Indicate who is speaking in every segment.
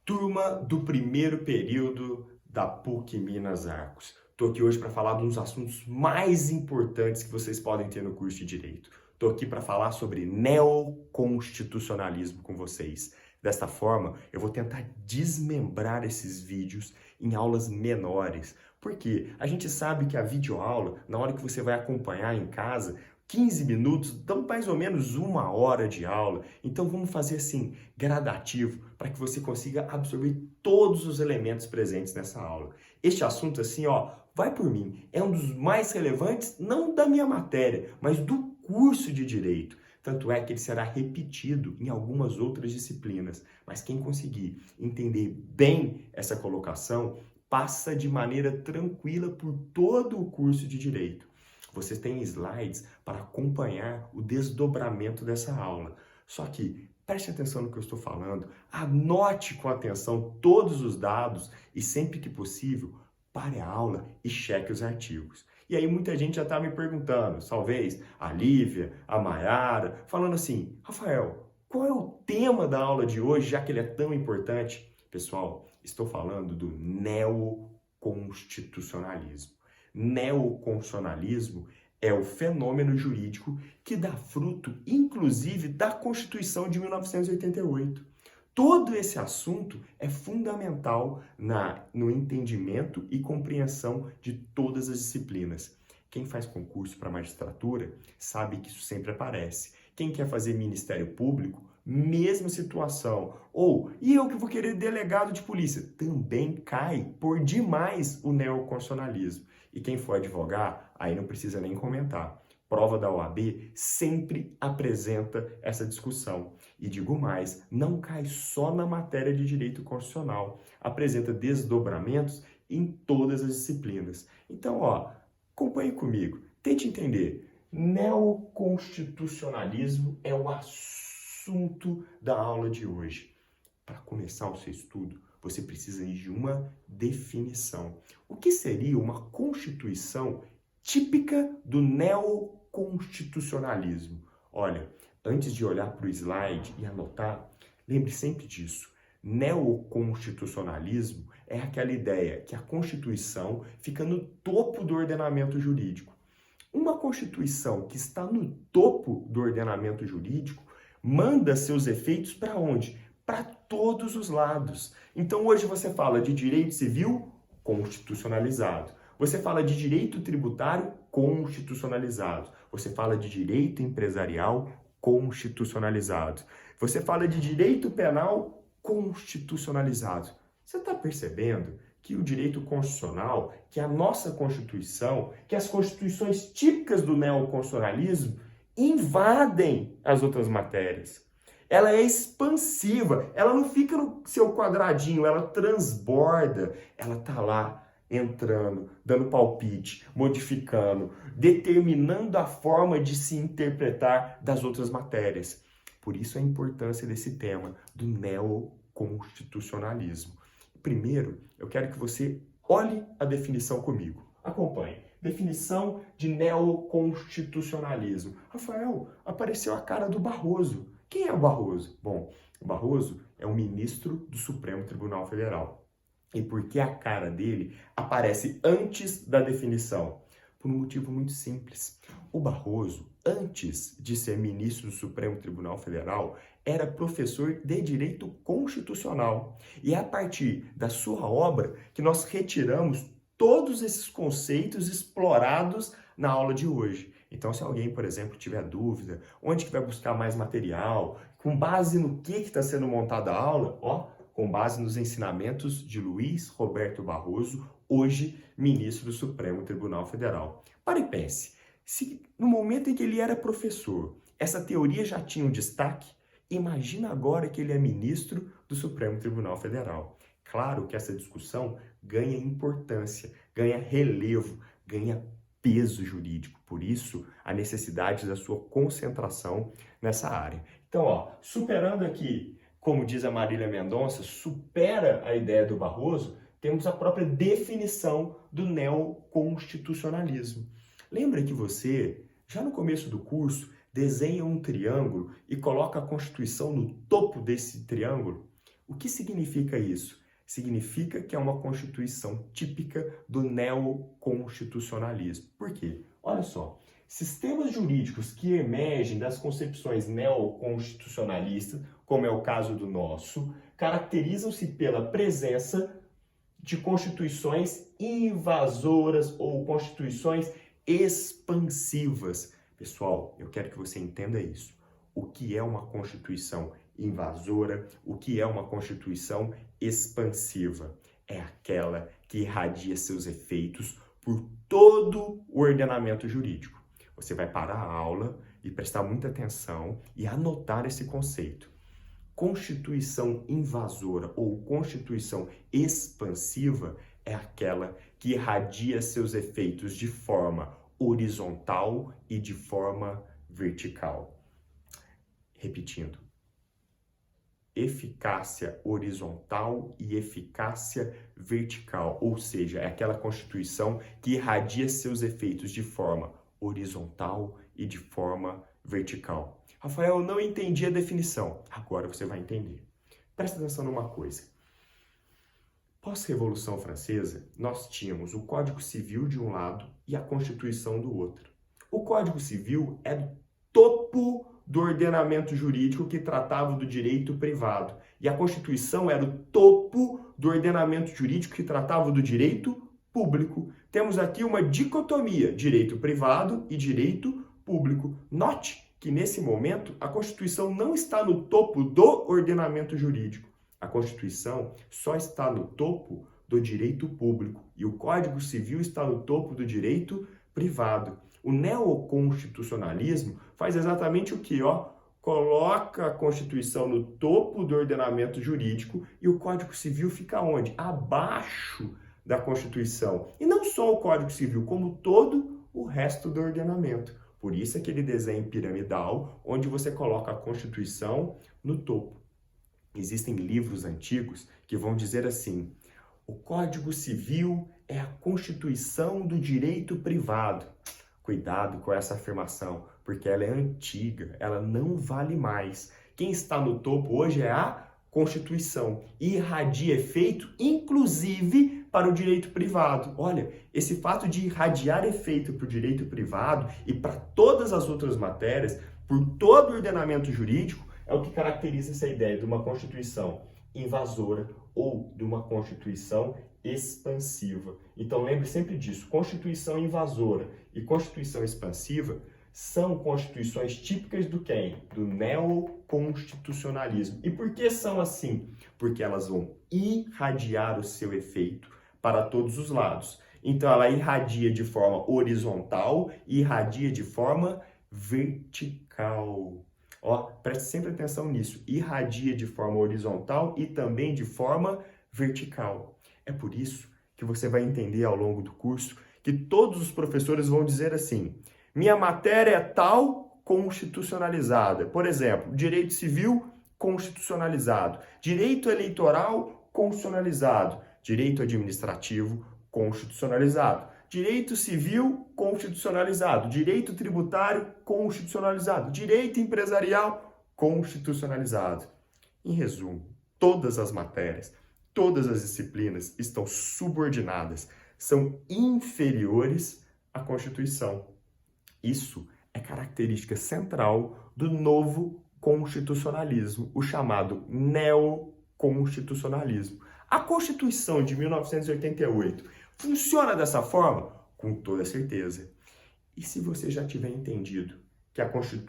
Speaker 1: Turma do primeiro período da PUC Minas Arcos. Estou aqui hoje para falar de uns assuntos mais importantes que vocês podem ter no curso de Direito. Estou aqui para falar sobre neoconstitucionalismo com vocês. Desta forma, eu vou tentar desmembrar esses vídeos em aulas menores, porque a gente sabe que a videoaula, na hora que você vai acompanhar em casa, 15 minutos dão mais ou menos 1 hora de aula. Então vamos fazer assim, gradativo, para que você consiga absorver todos os elementos presentes nessa aula. Este assunto assim, ó, vai por mim, é um dos mais relevantes, não da minha matéria, mas do curso de Direito. Tanto é que ele será repetido em algumas outras disciplinas. Mas quem conseguir entender bem essa colocação, passa de maneira tranquila por todo o curso de Direito. Vocês têm slides para acompanhar o desdobramento dessa aula. Só que preste atenção no que eu estou falando, anote com atenção todos os dados e sempre que possível, pare a aula e cheque os artigos. E aí muita gente já está me perguntando, talvez a Lívia, a Mayara, falando assim, Rafael, qual é o tema da aula de hoje, já que ele é tão importante? Pessoal, estou falando do neoconstitucionalismo. Neoconstitucionalismo é o fenômeno jurídico que dá fruto, inclusive, da Constituição de 1988. Todo esse assunto é fundamental no entendimento e compreensão de todas as disciplinas. Quem faz concurso para magistratura sabe que isso sempre aparece. Quem quer fazer Ministério Público, mesma situação. E eu que vou querer delegado de polícia? Também cai por demais o neoconstitucionalismo. E quem for advogar, aí não precisa nem comentar. Prova da OAB sempre apresenta essa discussão. E digo mais, não cai só na matéria de direito constitucional. Apresenta desdobramentos em todas as disciplinas. Então, acompanhe comigo. Tente entender. Neoconstitucionalismo é o assunto da aula de hoje. Para começar o seu estudo, você precisa de uma definição. O que seria uma constituição típica do neoconstitucionalismo? Olha, antes de olhar para o slide e anotar, lembre sempre disso. Neoconstitucionalismo é aquela ideia que a Constituição fica no topo do ordenamento jurídico. Uma Constituição que está no topo do ordenamento jurídico manda seus efeitos para onde? Para todos os lados. Então hoje você fala de direito civil constitucionalizado. Você fala de direito tributário constitucionalizado. Você fala de direito empresarial constitucionalizado. Você fala de direito penal constitucionalizado. Você está percebendo que o direito constitucional, que a nossa Constituição, que as constituições típicas do neoconstitucionalismo invadem as outras matérias? Ela é expansiva, ela não fica no seu quadradinho, ela transborda, ela está lá entrando, dando palpite, modificando, determinando a forma de se interpretar das outras matérias. Por isso a importância desse tema do neoconstitucionalismo. Primeiro, eu quero que você olhe a definição comigo. Acompanhe. Definição de neoconstitucionalismo. Rafael, apareceu a cara do Barroso. Quem é o Barroso? Bom, o Barroso é o ministro do Supremo Tribunal Federal. E por que a cara dele aparece antes da definição? Por um motivo muito simples. O Barroso, antes de ser ministro do Supremo Tribunal Federal, era professor de Direito Constitucional. E é a partir da sua obra que nós retiramos todos esses conceitos explorados na aula de hoje. Então, se alguém, por exemplo, tiver dúvida, onde que vai buscar mais material, com base no que está sendo montada a aula, com base nos ensinamentos de Luiz Roberto Barroso, hoje ministro do Supremo Tribunal Federal. Pare e pense, se no momento em que ele era professor, essa teoria já tinha um destaque, imagina agora que ele é ministro do Supremo Tribunal Federal. Claro que essa discussão ganha importância, ganha relevo, ganha peso jurídico. Por isso, a necessidade da sua concentração nessa área. Então, superando aqui, como diz a Marília Mendonça, supera a ideia do Barroso, temos a própria definição do neoconstitucionalismo. Lembra que você, já no começo do curso, desenha um triângulo e coloca a Constituição no topo desse triângulo? O que significa isso? Significa que é uma constituição típica do neoconstitucionalismo. Por quê? Olha só, sistemas jurídicos que emergem das concepções neoconstitucionalistas, como é o caso do nosso, caracterizam-se pela presença de constituições invasoras ou constituições expansivas. Pessoal, eu quero que você entenda isso. O que é uma constituição invasora? O que é uma constituição expansiva? É aquela que irradia seus efeitos por todo o ordenamento jurídico. Você vai parar a aula e prestar muita atenção e anotar esse conceito. Constituição invasora ou constituição expansiva é aquela que irradia seus efeitos de forma horizontal e de forma vertical. Repetindo, eficácia horizontal e eficácia vertical, ou seja, é aquela constituição que irradia seus efeitos de forma horizontal e de forma vertical. Rafael, eu não entendi a definição. Agora você vai entender. Presta atenção numa coisa. Pós-Revolução Francesa, nós tínhamos o Código Civil de um lado e a Constituição do outro. O Código Civil é o topo do ordenamento jurídico que tratava do direito privado. E a Constituição era o topo do ordenamento jurídico que tratava do direito público. Temos aqui uma dicotomia, direito privado e direito público. Note que nesse momento a Constituição não está no topo do ordenamento jurídico. A Constituição só está no topo do direito público e o Código Civil está no topo do direito privado. O neoconstitucionalismo faz exatamente o que? Coloca a Constituição no topo do ordenamento jurídico e o Código Civil fica onde? Abaixo da Constituição. E não só o Código Civil, como todo o resto do ordenamento. Por isso aquele desenho piramidal, onde você coloca a Constituição no topo. Existem livros antigos que vão dizer assim: o Código Civil é a Constituição do direito privado. Cuidado com essa afirmação, porque ela é antiga, ela não vale mais. Quem está no topo hoje é a Constituição e irradia efeito, inclusive, para o direito privado. Olha, esse fato de irradiar efeito para o direito privado e para todas as outras matérias, por todo o ordenamento jurídico, é o que caracteriza essa ideia de uma Constituição invasora ou de uma Constituição expansiva. Então lembre sempre disso, Constituição invasora e Constituição expansiva são constituições típicas do quem? Do neoconstitucionalismo. E por que são assim? Porque elas vão irradiar o seu efeito para todos os lados. Então ela irradia de forma horizontal e irradia de forma vertical. Preste sempre atenção nisso. Irradia de forma horizontal e também de forma vertical. É por isso que você vai entender ao longo do curso que todos os professores vão dizer assim: minha matéria é tal constitucionalizada. Por exemplo, direito civil constitucionalizado, direito eleitoral constitucionalizado, direito administrativo constitucionalizado, direito civil constitucionalizado, direito tributário constitucionalizado, direito empresarial constitucionalizado. Em resumo, todas as matérias, todas as disciplinas estão subordinadas, são inferiores à Constituição. Isso é característica central do novo constitucionalismo, o chamado neoconstitucionalismo. A Constituição de 1988 funciona dessa forma? Com toda certeza. E se você já tiver entendido que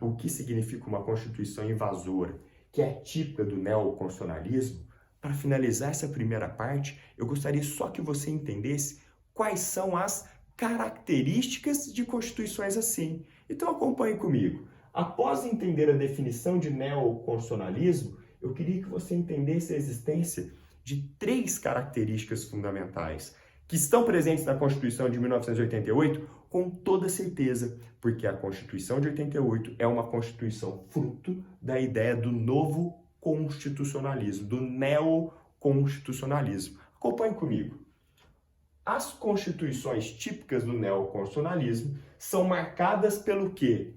Speaker 1: o que significa uma Constituição invasora, que é típica do neoconstitucionalismo, para finalizar essa primeira parte, eu gostaria só que você entendesse quais são as características de constituições assim. Então acompanhe comigo. Após entender a definição de neoconstitucionalismo, eu queria que você entendesse a existência de 3 características fundamentais que estão presentes na Constituição de 1988 com toda certeza, porque a Constituição de 88 é uma Constituição fruto da ideia do novo constitucionalismo, do neoconstitucionalismo. Acompanhe comigo. As constituições típicas do neoconstitucionalismo são marcadas pelo quê?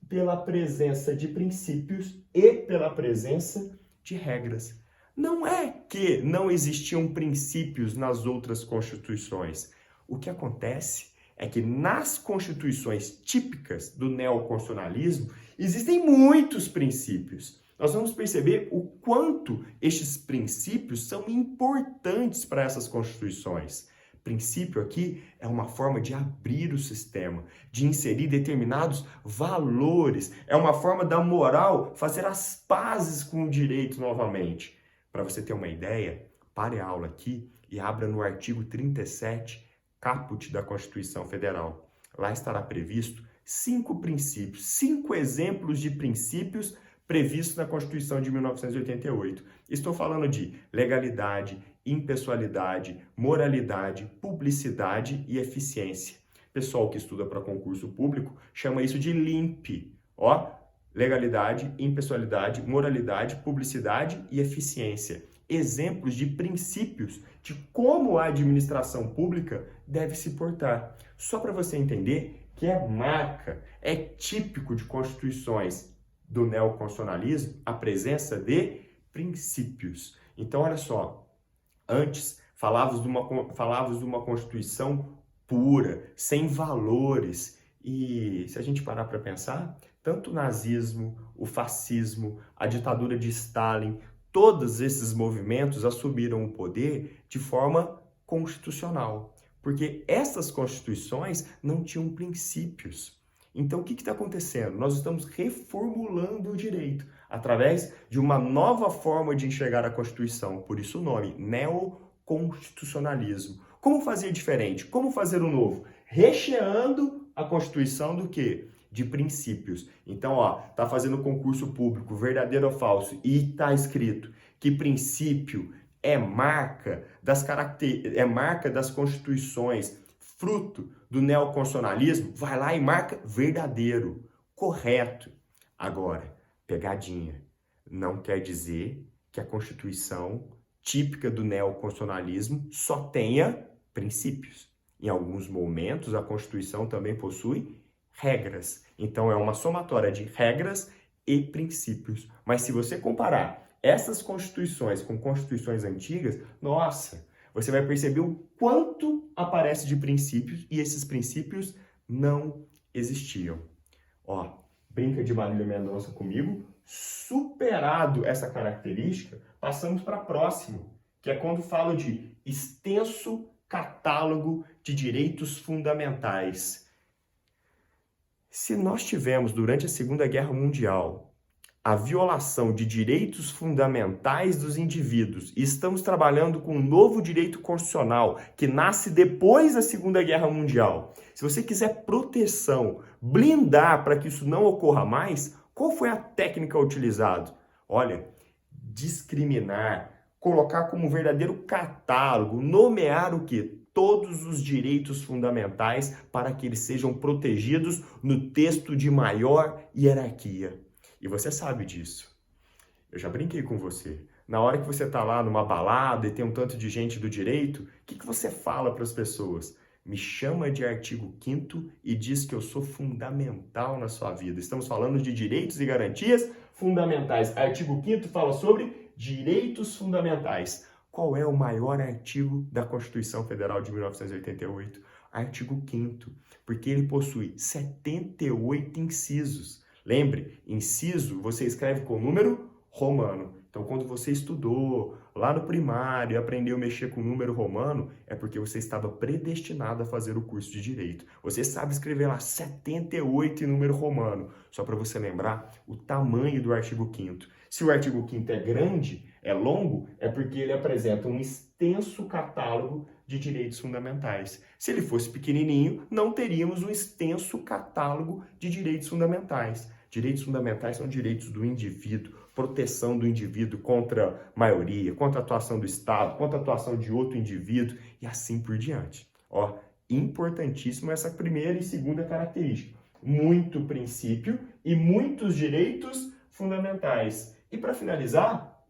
Speaker 1: Pela presença de princípios e pela presença de regras. Não é que não existiam princípios nas outras constituições. O que acontece é que nas constituições típicas do neoconstitucionalismo existem muitos princípios. Nós vamos perceber o quanto estes princípios são importantes para essas constituições. Princípio aqui é uma forma de abrir o sistema, de inserir determinados valores, é uma forma da moral fazer as pazes com o direito novamente. Para você ter uma ideia, pare a aula aqui e abra no artigo 37, caput da Constituição Federal. Lá estará previsto 5 princípios, 5 exemplos de princípios previstos na Constituição de 1988. Estou falando de legalidade, impessoalidade, moralidade, publicidade e eficiência. Pessoal que estuda para concurso público chama isso de LIMP. Ó, legalidade, impessoalidade, moralidade, publicidade e eficiência. Exemplos de princípios de como a administração pública deve se portar. Só para você entender que é marca, é típico de constituições do neoconstitucionalismo a presença de princípios. Então, olha só, antes falávamos de uma Constituição pura, sem valores. E se a gente parar para pensar, tanto o nazismo, o fascismo, a ditadura de Stalin, todos esses movimentos assumiram o poder de forma constitucional, porque essas constituições não tinham princípios. Então, o que está acontecendo? Nós estamos reformulando o direito através de uma nova forma de enxergar a Constituição. Por isso o nome, neoconstitucionalismo. Como fazer diferente? Como fazer o novo? Recheando a Constituição do quê? De princípios. Então, ó, tá fazendo concurso público, verdadeiro ou falso, e tá escrito que princípio é marca das constituições, fruto do neoconstitucionalismo, vai lá e marca verdadeiro, correto. Agora, pegadinha, não quer dizer que a Constituição típica do neoconstitucionalismo só tenha princípios. Em alguns momentos, a Constituição também possui regras. Então, é uma somatória de regras e princípios. Mas se você comparar essas constituições com constituições antigas, nossa, você vai perceber o quanto aparece de princípios e esses princípios não existiam. Ó, brinca de Marília Mendonça comigo. Superado essa característica, passamos para a próxima, que é quando falo de extenso catálogo de direitos fundamentais. Se nós tivemos, durante a Segunda Guerra Mundial, a violação de direitos fundamentais dos indivíduos e estamos trabalhando com um novo direito constitucional que nasce depois da Segunda Guerra Mundial, se você quiser proteção, blindar para que isso não ocorra mais, qual foi a técnica utilizada? Olha, discriminar, colocar como verdadeiro catálogo, nomear o quê? Todos os direitos fundamentais para que eles sejam protegidos no texto de maior hierarquia. E você sabe disso. Eu já brinquei com você. Na hora que você está lá numa balada e tem um tanto de gente do direito, o que você fala para as pessoas? Me chama de artigo 5º e diz que eu sou fundamental na sua vida. Estamos falando de direitos e garantias fundamentais. Artigo 5º fala sobre direitos fundamentais. Qual é o maior artigo da Constituição Federal de 1988? Artigo 5º, porque ele possui 78 incisos. Lembre, inciso você escreve com número romano. Então, quando você estudou lá no primário e aprendeu a mexer com número romano, é porque você estava predestinado a fazer o curso de Direito. Você sabe escrever lá 78 em número romano. Só para você lembrar o tamanho do artigo 5º. Se o artigo 5º é grande, é longo, é porque ele apresenta um extenso catálogo de direitos fundamentais. Se ele fosse pequenininho, não teríamos um extenso catálogo de direitos fundamentais. Direitos fundamentais são direitos do indivíduo, proteção do indivíduo contra a maioria, contra a atuação do Estado, contra a atuação de outro indivíduo e assim por diante. Ó, importantíssimo essa primeira e segunda característica. Muito princípio e muitos direitos fundamentais. E para finalizar,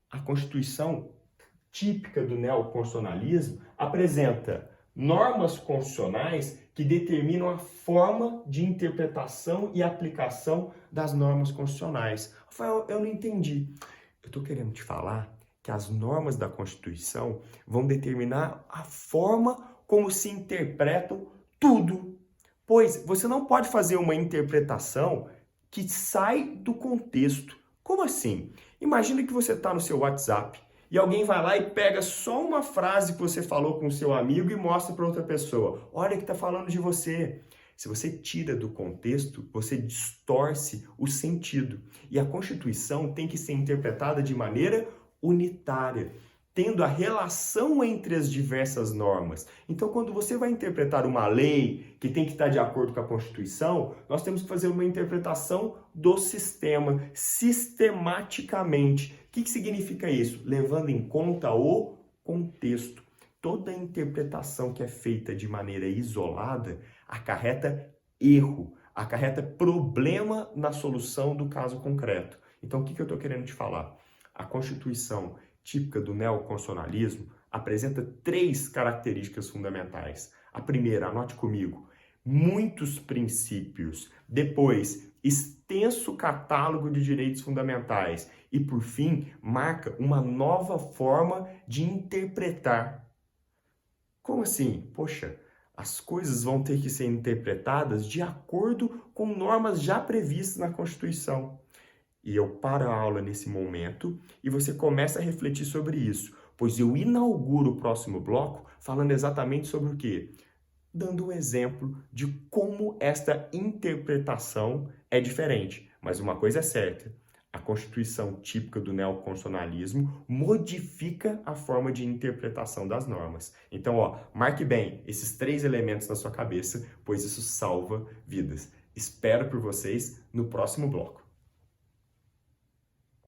Speaker 1: a Constituição típica do neoconstitucionalismo apresenta normas constitucionais que determinam a forma de interpretação e aplicação das normas constitucionais. Rafael, eu não entendi. Eu estou querendo te falar que as normas da Constituição vão determinar a forma como se interpretam tudo. Pois você não pode fazer uma interpretação que sai do contexto. Como assim? Imagina que você está no seu WhatsApp e alguém vai lá e pega só uma frase que você falou com o seu amigo e mostra para outra pessoa. Olha que está falando de você. Se você tira do contexto, você distorce o sentido. E a Constituição tem que ser interpretada de maneira unitária, tendo a relação entre as diversas normas. Então, quando você vai interpretar uma lei que tem que estar de acordo com a Constituição, nós temos que fazer uma interpretação do sistema, sistematicamente. O que significa isso? Levando em conta o contexto. Toda interpretação que é feita de maneira isolada acarreta erro, acarreta problema na solução do caso concreto. Então, o que eu estou querendo te falar? A Constituição típica do neoconstitucionalismo apresenta 3 características fundamentais. A primeira, anote comigo, muitos princípios. Depois, extenso catálogo de direitos fundamentais. E, por fim, marca uma nova forma de interpretar. Como assim? Poxa, as coisas vão ter que ser interpretadas de acordo com normas já previstas na Constituição. E eu paro a aula nesse momento e você começa a refletir sobre isso, pois eu inauguro o próximo bloco falando exatamente sobre o quê? Dando um exemplo de como esta interpretação é diferente. Mas uma coisa é certa, a Constituição típica do neoconstitucionalismo modifica a forma de interpretação das normas. Então, marque bem esses 3 elementos na sua cabeça, pois isso salva vidas. Espero por vocês no próximo bloco.